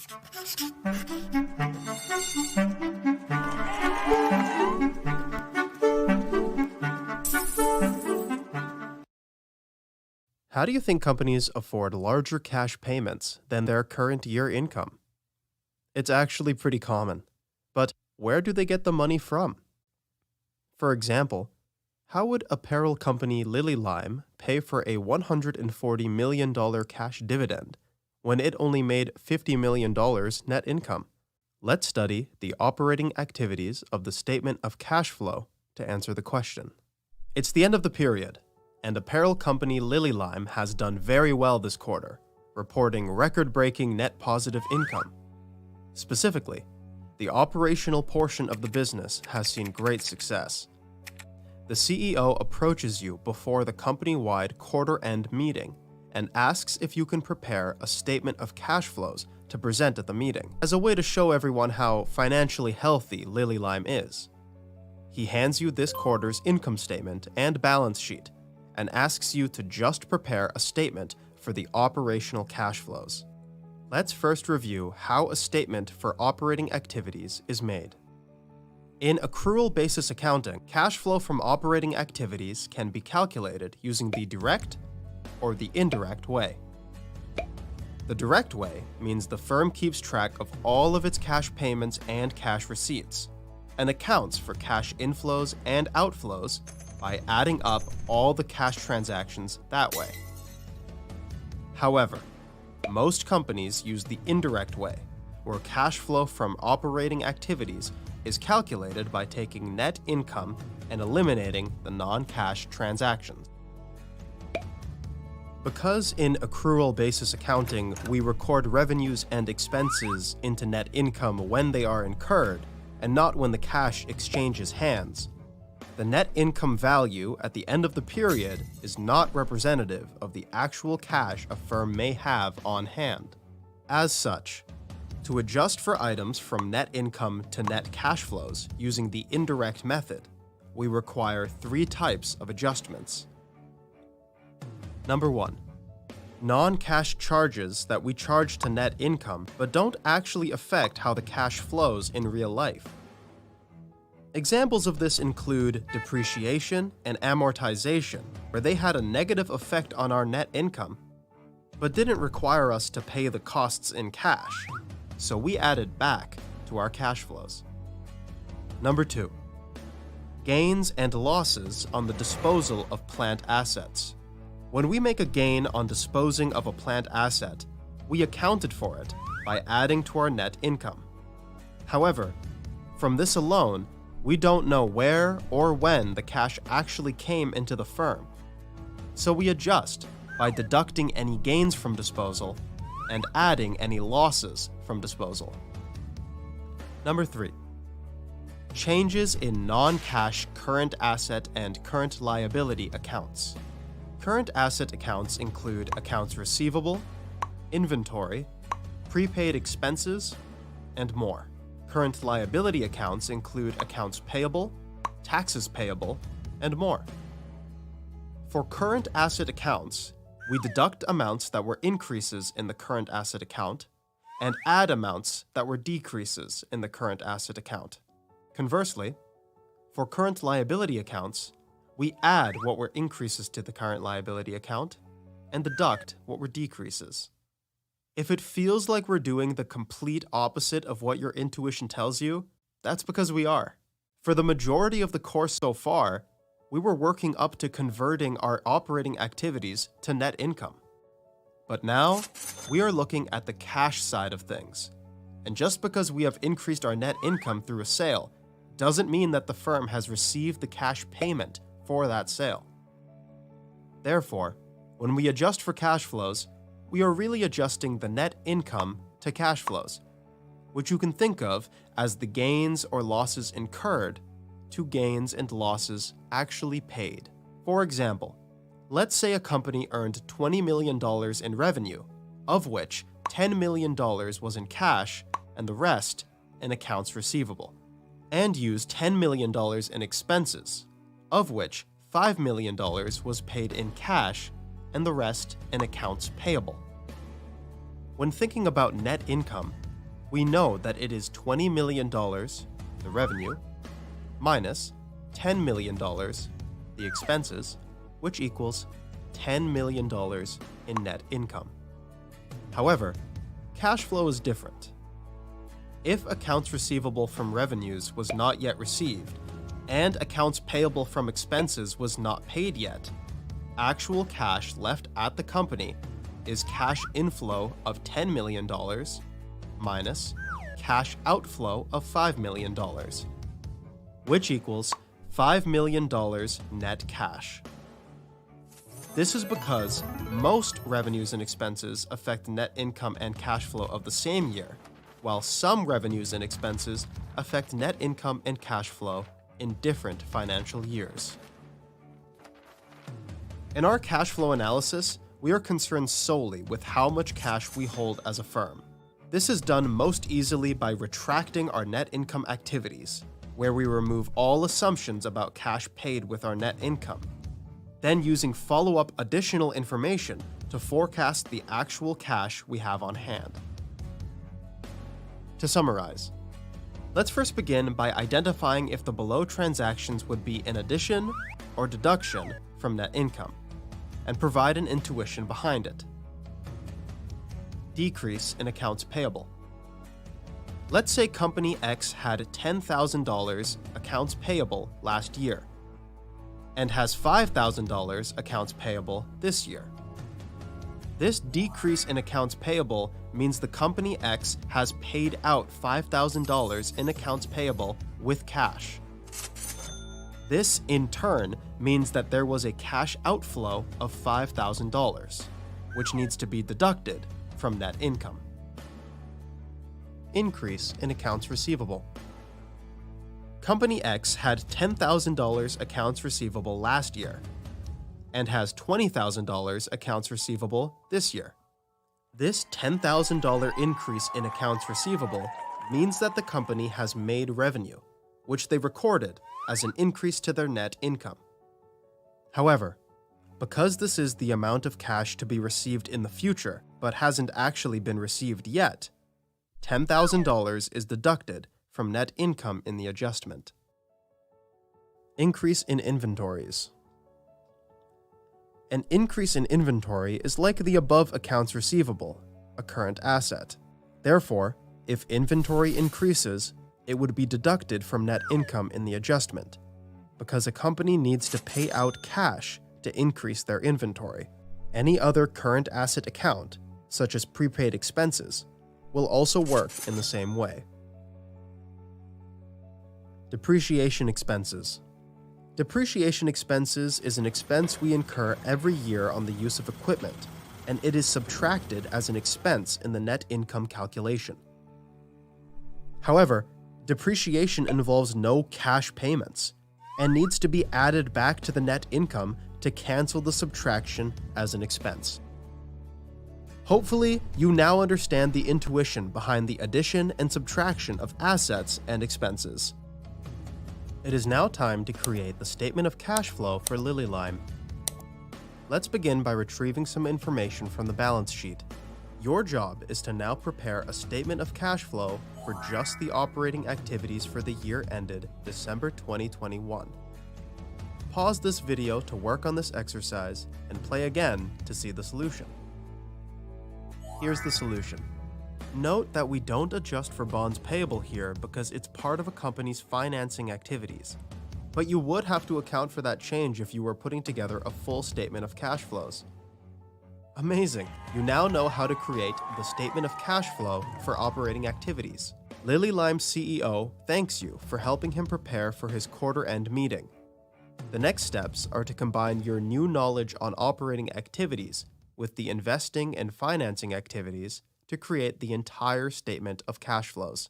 How do you think companies afford larger cash payments than their current year income? It's actually pretty common. But where do they get the money from? For example, how would apparel company Lily Lime pay for a $140 million cash dividend when it only made $50 million net income? Let's study the operating activities of the statement of cash flow to answer the question. It's the end of the period, and apparel company Lily Lime has done very well this quarter, reporting record-breaking net positive income. Specifically, the operational portion of the business has seen great success. The CEO approaches you before the company-wide quarter-end meeting and asks if you can prepare a statement of cash flows to present at the meeting, as a way to show everyone how financially healthy Lily Lime is. He hands you this quarter's income statement and balance sheet and asks you to just prepare a statement for the operational cash flows. Let's first review how a statement for operating activities is made. In accrual basis accounting, cash flow from operating activities can be calculated using the direct or the indirect way. The direct way means the firm keeps track of all of its cash payments and cash receipts, and accounts for cash inflows and outflows by adding up all the cash transactions that way. However, most companies use the indirect way, where cash flow from operating activities is calculated by taking net income and eliminating the non-cash transactions. Because in accrual basis accounting, we record revenues and expenses into net income when they are incurred, and not when the cash exchanges hands, the net income value at the end of the period is not representative of the actual cash a firm may have on hand. As such, to adjust for items from net income to net cash flows using the indirect method, we require 3 types of adjustments. Number 1. Non-cash charges that we charge to net income but don't actually affect how the cash flows in real life. Examples of this include depreciation and amortization, where they had a negative effect on our net income, but didn't require us to pay the costs in cash, so we added back to our cash flows. Number 2. Gains and losses on the disposal of plant assets. When we make a gain on disposing of a plant asset, we accounted for it by adding to our net income. However, from this alone, we don't know where or when the cash actually came into the firm, so we adjust by deducting any gains from disposal and adding any losses from disposal. Number 3. Changes in non-cash current asset and current liability accounts. Current asset accounts include accounts receivable, inventory, prepaid expenses, and more. Current liability accounts include accounts payable, taxes payable, and more. For current asset accounts, we deduct amounts that were increases in the current asset account and add amounts that were decreases in the current asset account. Conversely, for current liability accounts, we add what were increases to the current liability account and deduct what were decreases. If it feels like we're doing the complete opposite of what your intuition tells you, that's because we are. For the majority of the course so far, we were working up to converting our operating activities to net income. But now, we are looking at the cash side of things. And just because we have increased our net income through a sale, doesn't mean that the firm has received the cash payment for that sale. Therefore, when we adjust for cash flows, we are really adjusting the net income to cash flows, which you can think of as the gains or losses incurred to gains and losses actually paid. For example, let's say a company earned $20 million in revenue, of which $10 million was in cash and the rest in accounts receivable, and used $10 million in expenses, of which $5 million was paid in cash and the rest in accounts payable. When thinking about net income, we know that it is $20 million, the revenue, minus $10 million, the expenses, which equals $10 million in net income. However, cash flow is different. If accounts receivable from revenues was not yet received, and accounts payable from expenses was not paid yet, actual cash left at the company is cash inflow of $10 million minus cash outflow of $5 million, which equals $5 million net cash. This is because most revenues and expenses affect net income and cash flow of the same year, while some revenues and expenses affect net income and cash flow in different financial years. In our cash flow analysis, we are concerned solely with how much cash we hold as a firm. This is done most easily by retracting our net income activities, where we remove all assumptions about cash paid with our net income, then using follow-up additional information to forecast the actual cash we have on hand. To summarize, let's first begin by identifying if the below transactions would be an addition or deduction from net income, and provide an intuition behind it. Decrease in accounts payable. Let's say Company X had $10,000 accounts payable last year, and has $5,000 accounts payable this year. This decrease in accounts payable means the Company X has paid out $5,000 in accounts payable with cash. This, in turn, means that there was a cash outflow of $5,000, which needs to be deducted from net income. Increase in accounts receivable. Company X had $10,000 accounts receivable last year, and has $20,000 accounts receivable this year. This $10,000 increase in accounts receivable means that the company has made revenue, which they recorded as an increase to their net income. However, because this is the amount of cash to be received in the future but hasn't actually been received yet, $10,000 is deducted from net income in the adjustment. Increase in inventories. An increase in inventory is like the above accounts receivable, a current asset. Therefore, if inventory increases, it would be deducted from net income in the adjustment, because a company needs to pay out cash to increase their inventory. Any other current asset account, such as prepaid expenses, will also work in the same way. Depreciation expenses. Depreciation expenses is an expense we incur every year on the use of equipment, and it is subtracted as an expense in the net income calculation. However, depreciation involves no cash payments, and needs to be added back to the net income to cancel the subtraction as an expense. Hopefully, you now understand the intuition behind the addition and subtraction of assets and expenses. It is now time to create the statement of cash flow for Lilylime. Let's begin by retrieving some information from the balance sheet. Your job is to now prepare a statement of cash flow for just the operating activities for the year ended December 2021. Pause this video to work on this exercise and play again to see the solution. Here's the solution. Note that we don't adjust for bonds payable here because it's part of a company's financing activities, but you would have to account for that change if you were putting together a full statement of cash flows. Amazing! You now know how to create the statement of cash flow for operating activities. Lilylime's CEO thanks you for helping him prepare for his quarter-end meeting. The next steps are to combine your new knowledge on operating activities with the investing and financing activities to create the entire statement of cash flows.